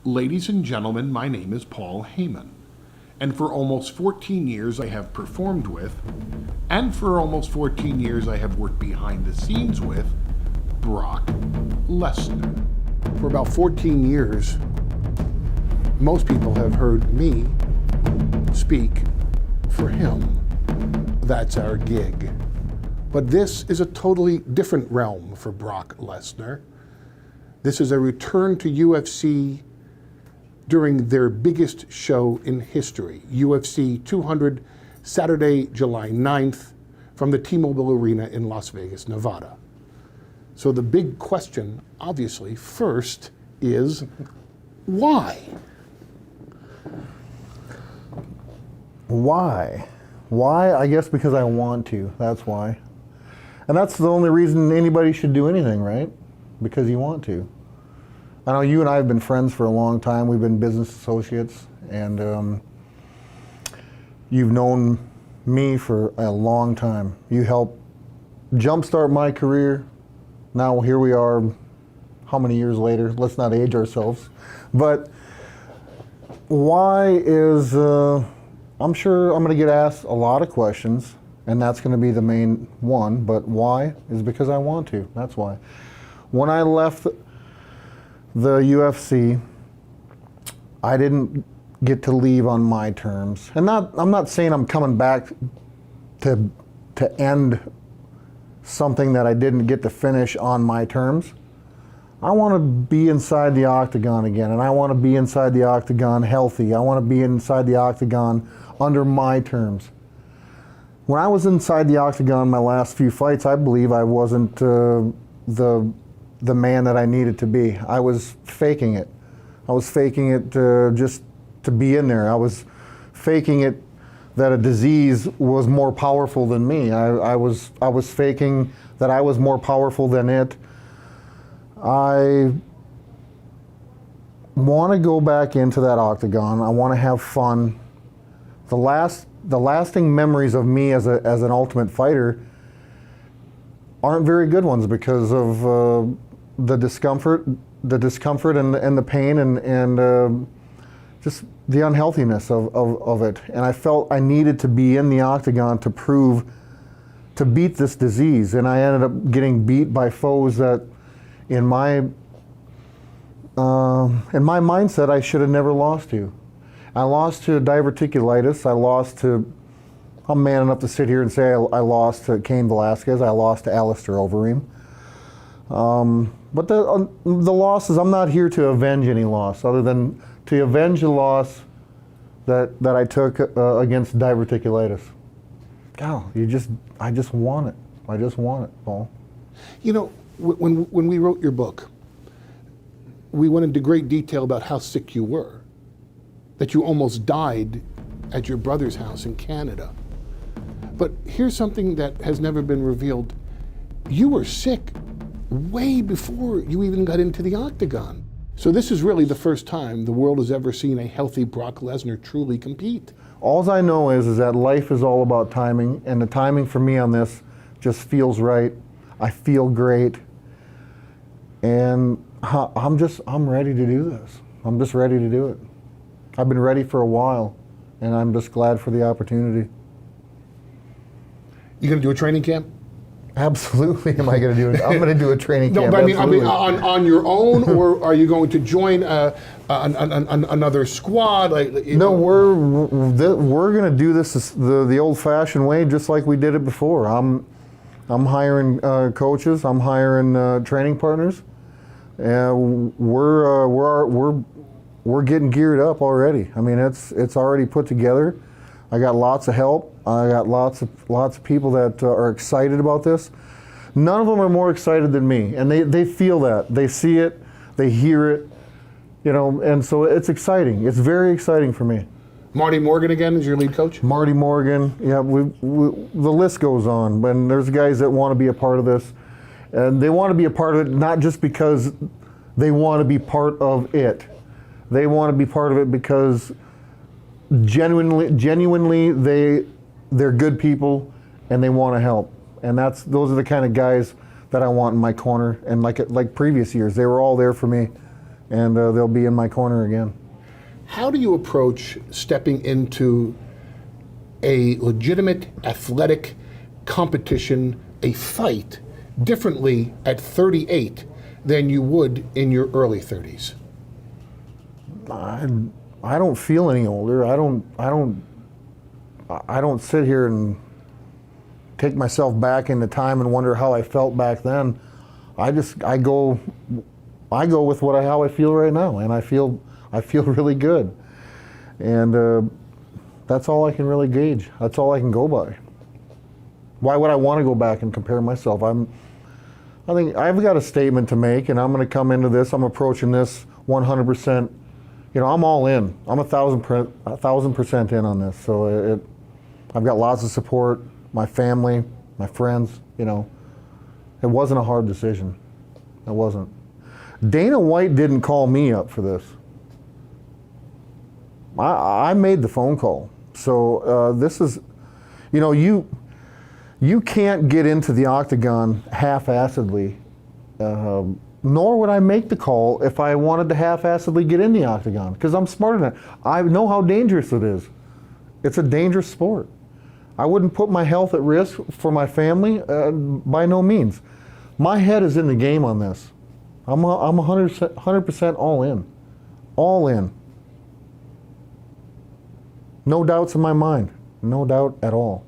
Ladies and gentlemen, my name is Paul Heyman, and for almost 14 years I have performed with, and for almost 14 years I have worked behind the scenes with, Brock Lesnar. For about 14 years, most people have heard me speak for him. That's our gig. But this is a totally different realm for Brock Lesnar. This is a return to UFC during their biggest show in history, UFC 200, Saturday, July 9th, from the T-Mobile Arena in Las Vegas, Nevada. So the big question, obviously, first is, why? Why? Why? I guess because I want to, that's why. And that's the only reason anybody should do anything, right? Because you want to. I know you and I have been friends for a long time. We've been business associates, and you've known me for a long time. You helped jumpstart my career. Now here we are, how many years later? Let's not age ourselves. But why is, I'm sure I'm going to get asked a lot of questions, and that's going to be the main one, but why is because I want to. That's why. When I left the UFC, I didn't get to leave on my terms. And I'm not saying I'm coming back to end something that I didn't get to finish on my terms. I want to be inside the octagon again, and I want to be inside the octagon healthy. I want to be inside the octagon under my terms. When I was inside the octagon my last few fights, I believe I wasn't the man that I needed to be. I was faking it. I was faking it just to be in there. I was faking it that a disease was more powerful than me. I was faking that I was more powerful than it. I want to go back into that octagon. I want to have fun. The lasting memories of me as an Ultimate Fighter aren't very good ones because of the discomfort and the pain and just the unhealthiness of it. And I felt I needed to be in the octagon to beat this disease. And I ended up getting beat by foes that in my mindset I should have never lost to. I lost to diverticulitis. I'm man enough to sit here and say I lost to Cain Velasquez. I lost to Alistair Overeem. But the losses, I'm not here to avenge any loss other than to avenge the loss that I took against diverticulitis. God, I just want it. I just want it, Paul. You know, when we wrote your book, we went into great detail about how sick you were, that you almost died at your brother's house in Canada. But here's something that has never been revealed. You were sick way before you even got into the octagon. So this is really the first time the world has ever seen a healthy Brock Lesnar truly compete. All I know is that life is all about timing, and the timing for me on this just feels right. I feel great, and I'm ready to do this. I'm just ready to do it. I've been ready for a while, and I'm just glad for the opportunity. You gonna do a training camp? Absolutely. Am I going to do it? I'm going to do a training camp. No, but I mean on your own, or are you going to join another squad? No, we're going to do this the old-fashioned way, just like we did it before. I'm hiring coaches. I'm hiring training partners, and we're getting geared up already. I mean, it's already put together. I got lots of help. I got lots of people that are excited about this. None of them are more excited than me, and they feel that. They see it, they hear it, and so it's exciting. It's very exciting for me. Marty Morgan again is your lead coach? Marty Morgan, yeah, the list goes on. And there's guys that want to be a part of this, and they want to be a part of it not just because they want to be part of it. They want to be part of it because genuinely they're good people and they want to help, and those are the kind of guys that I want in my corner. And like previous years, they were all there for me and they'll be in my corner again. How do you approach stepping into a legitimate athletic competition, a fight, differently at 38 than you would in your early 30s? I don't feel any older. I don't sit here and take myself back into time and wonder how I felt back then. I go with how I feel right now, and I feel really good. And that's all I can really gauge. That's all I can go by. Why would I want to go back and compare myself? I think I've got a statement to make, and I'm going to come into this. I'm approaching this 100%. You know, I'm all in. I'm 1,000% in on this. So I've got lots of support. My family, my friends. You know, it wasn't a hard decision. It wasn't. Dana White didn't call me up for this. I made the phone call. So this is, you know, you can't get into the octagon half-assedly, nor would I make the call if I wanted to half-assedly get in the octagon, because I'm smarter than that. I know how dangerous it is. It's a dangerous sport. I wouldn't put my health at risk for my family, by no means. My head is in the game on this. I'm 100% all in. All in. No doubts in my mind. No doubt at all.